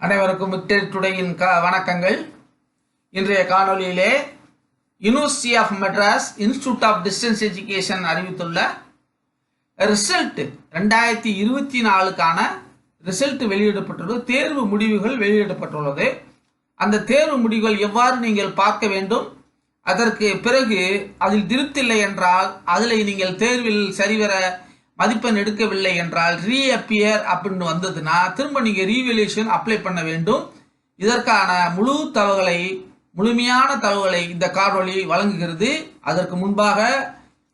அனைவருக்கும் விக்டரி டுடேயின் வணக்கங்கள். இன்றைய காணொலியிலே University of Madras Institute of Distance Education அறிவித்துள்ள ரிசல்ட் 2024க்கான ரிசல்ட் வெளியிடப்பட்டுள்ளது. தேர்வு முடிவுகள் வெளியிடப்பட்டுள்ளது. அந்த தேர்வு முடிவுகள் எவ்வாறு நீங்கள் பார்க்க வேண்டும், அதற்கு பிறகு அதில் திருப்தில்லை என்றால், அதில் நீங்கள் தேர்வில் சரிவர மதிப்பெண் எடுக்கவில்லை என்றால் ரீஅப்பியர் அப்படின்னு வந்ததுன்னா திரும்ப நீங்கள் ரீவேல்யூஷன் அப்ளை பண்ண வேண்டும். இதற்கான முழுமையான தகவல்களை இந்த காணொளி வழங்குகிறது. அதற்கு முன்பாக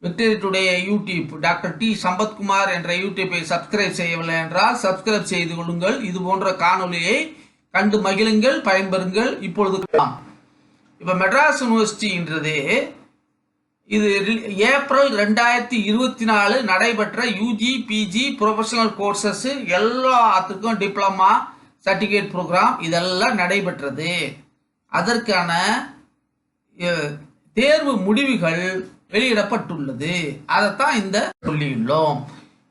victory today YouTube doctor D Sampathkumar என்ற யூடியூப்பை சப்ஸ்கிரைப் செய்யவில்லை என்றால் சப்ஸ்கிரைப் செய்து கொள்ளுங்கள். இது போன்ற காணொலியை கண்டு மகிழுங்கள், பயன்பெறுங்கள். இப்பொழுது இப்ப மெட்ராஸ் யூனிவர்சிட்டின்றது இது ஏப்ரல் 2024 நடைபெற்ற யூஜி பிஜி ப்ரொஃபஷனல் கோர்சஸ் எல்லாத்துக்கும் டிப்ளமா சர்டிஃபிகேட் ப்ரோக்ராம் இதெல்லாம் நடைபெற்றது. அதற்கான தேர்வு முடிவுகள் வெளியிடப்பட்டுள்ளது. அதைத்தான் இந்த சொல்லியுள்ளோம்.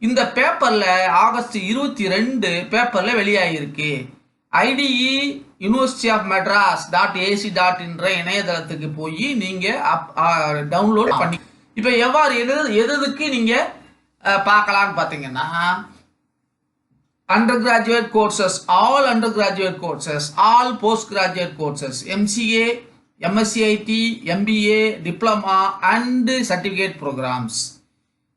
இந்த பேப்பர்ல ஆகஸ்ட் 22 பேப்பர்ல வெளியாகிருக்கு. IDE university of Madras .ac.in இணையதளத்துக்கு போய் நீங்க டவுன்லோட் பண்ணி இப்ப எவ்வாறு எதுக்கு நீங்க பார்க்கலாம்னு பாத்தீங்கன்னா, under graduate courses, all under graduate courses, all post graduate courses, MCA, MSc IT, MBA, diploma and certificate programmes.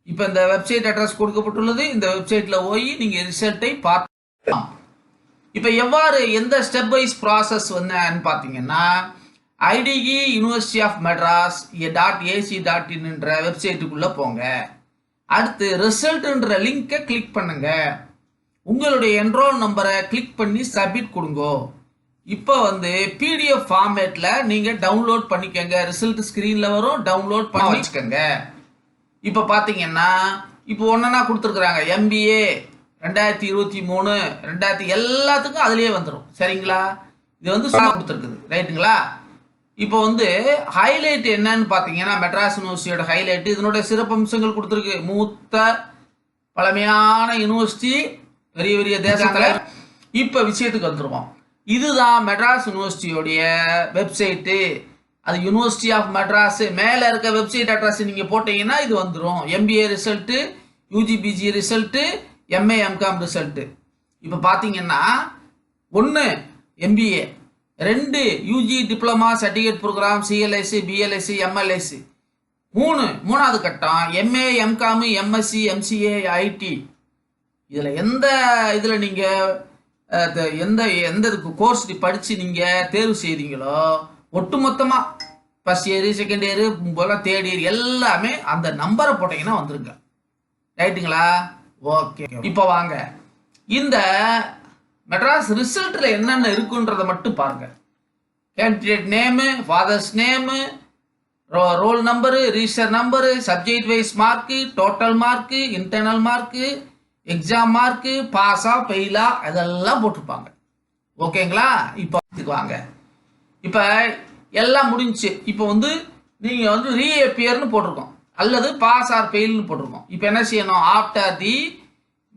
இப்ப இந்த வெப்சைட் அட்ரஸ் கொடுக்கப்பட்டுள்ளது. இந்த வெப்சைட்ல போய் நீங்க ரிசல்ட்டை பார்க்கலாம். இப்போ எவ்வாறு எந்த ஸ்டெப் வைஸ் ப்ராசஸ் வந்தேன்னு பார்த்தீங்கன்னா, IDE university of Madras .ac.in வெப்சைட்டுக்குள்ளே போங்க. அடுத்து ரிசல்ட்ன்ற லிங்கை கிளிக் பண்ணுங்க. உங்களுடைய என்ரோல் நம்பரை கிளிக் பண்ணி சப்மிட் கொடுங்க. இப்போ பிடிஎஃப் ஃபார்மேட்டில் நீங்கள் டவுன்லோட் பண்ணிக்கங்க. ரிசல்ட் ஸ்க்ரீனில் வரும், டவுன்லோட் பண்ணி வச்சுக்கோங்க. இப்போ பார்த்தீங்கன்னா இப்போ ஒன்றா கொடுத்துருக்குறாங்க. எம்பிஏ 2023 2000 எல்லாத்துக்கும் அதுலயே வந்துடும். சரிங்களா? இது கொடுத்துருக்குது. ரைட்டுங்களா? இப்போ ஹைலைட் என்னன்னு பார்த்தீங்கன்னா, மெட்ராஸ் யூனிவர்சிட்டியோட ஹைலைட் இதனுடைய சிறப்பம்சங்கள் கொடுத்துருக்கு. மூத்த பழமையான யூனிவர்சிட்டி, பெரிய பெரிய தேசத்துல. இப்போ விஷயத்துக்கு வந்துருவோம். இதுதான் மெட்ராஸ் யூனிவர்சிட்டியோடைய வெப்சைட்டு. அது யூனிவர்சிட்டி ஆஃப் மெட்ராஸ் மேல இருக்க வெப்சைட் அட்ரஸ் நீங்க போட்டீங்கன்னா இது வந்துடும். MBA result, UGPG result, MA MCom result. இப்போ பார்த்தீங்கன்னா 1 MBA, 2 UG diploma certificate programme CLIC, PLIC, MLIC, 3வது கட்டம் MA MCom, MSc, MCA, IT. இதில் இதில் நீங்கள் எந்த கோர்ஸ் படித்து நீங்கள் தேர்வு செய்தீங்களோ ஒட்டுமொத்தமாக ஃபர்ஸ்ட் இயர், செகண்ட் இயர் போல தேர்ட் இயர் எல்லாமே அந்த நம்பரை போட்டீங்கன்னா வந்துருங்க. ரைட்டுங்களா? ஓகே. இப்போ வாங்க இந்த மெட்ராஸ் ரிசல்ட்ல என்னென்ன இருக்குன்றத மட்டும் பாருங்க. Candidate name, father's name, roll number, register number, subject wise mark, total mark, internal mark, exam mark, பாஸா ஃபெயிலா அதெல்லாம் போட்டிருப்பாங்க. ஓகேங்களா? இப்போ வாங்க. இப்போ எல்லாம் முடிஞ்சு. இப்போ நீங்க ரீஅப்பியர்னு போட்டிருக்கோம் அல்லது பாஸ் ஆர் ஃபெயில்னு போட்டிருக்கோம். இப்போ என்ன செய்யணும்? After the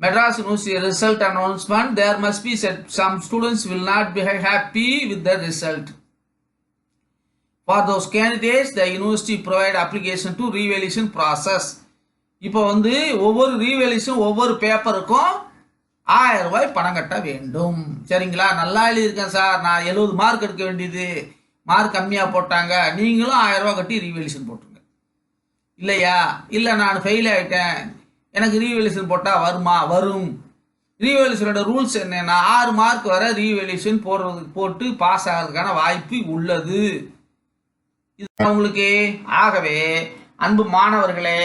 Madras university result announcement there must be some students will not be happy with the result. For those candidates the university provide application to revaluation process. இப்போ ஒவ்வொரு ரீவேல்யூஷன் ஒவ்வொரு பேப்பருக்கும் 1000 ரூபாய் பணம் கட்ட வேண்டும். சரிங்களா? நல்லா எழுதியிருக்கேன் சார், நான் 70 மார்க் எடுக்க வேண்டியது, மார்க் கம்மியாக போட்டாங்க, நீங்களும் 1000 ரூபாய் கட்டி ரீவேல்யூஷன் போட்டுருங்க. இல்லையா? இல்லை நான் ஃபெயில் ஆகிட்டேன், எனக்கு ரீவேல்யூஷன் போட்டால் வருமா? வரும். ரீவேல்யூஷனோட ரூல்ஸ் என்னன்னா 6 மார்க் வர ரீவேல்யூஷன் போட்டு பாஸ் ஆகிறதுக்கான வாய்ப்பு உள்ளது. இது உங்களுக்கு. ஆகவே அன்பு மாணவர்களே,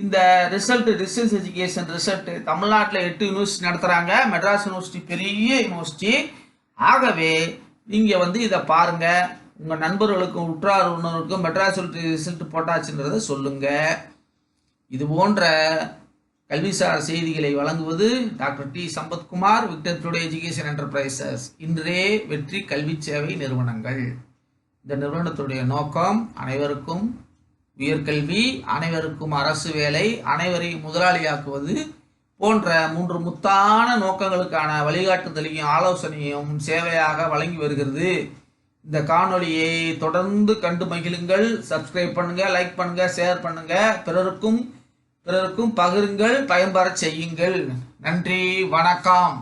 இந்த ரிசல்ட் டிஸ்டன்ஸ் எஜுகேஷன் ரிசல்ட் தமிழ்நாட்டில் 8 யூனிவர்சிட்டி நடத்துகிறாங்க. மெட்ராஸ் யூனிவர்சிட்டி பெரிய யூனிவர்சிட்டி. ஆகவே நீங்கள் இதை பாருங்க. உங்கள் நண்பர்களுக்கும் உற்றார் உணர்வுக்கும் மெட்ராஸ் ரிசல்ட் போட்டாச்சுன்றதை சொல்லுங்க. இது போன்ற கல்விசார் செய்திகளை வழங்குவது doctor D Sampathkumar, victory today education enterprises, இன்றே வெற்றி கல்வி சேவை நிறுவனங்கள். இந்த நிறுவனத்துடைய நோக்கம் அனைவருக்கும் உயர்கல்வி, அனைவருக்கும் அரசு வேலை, அனைவரையும் முதலாளியாக்குவது, போன்ற 3 முத்தான நோக்கங்களுக்கான வழிகாட்டுதலையும் ஆலோசனையும் சேவையாக வழங்கி வருகிறது. இந்த காணொளியை தொடர்ந்து கண்டு மகிழுங்கள். சப்ஸ்கிரைப் பண்ணுங்க, லைக் பண்ணுங்க, ஷேர் பண்ணுங்க, பிறருக்கும் பகிருங்கள், பயன்பெறச் செய்யுங்கள். நன்றி, வணக்கம்.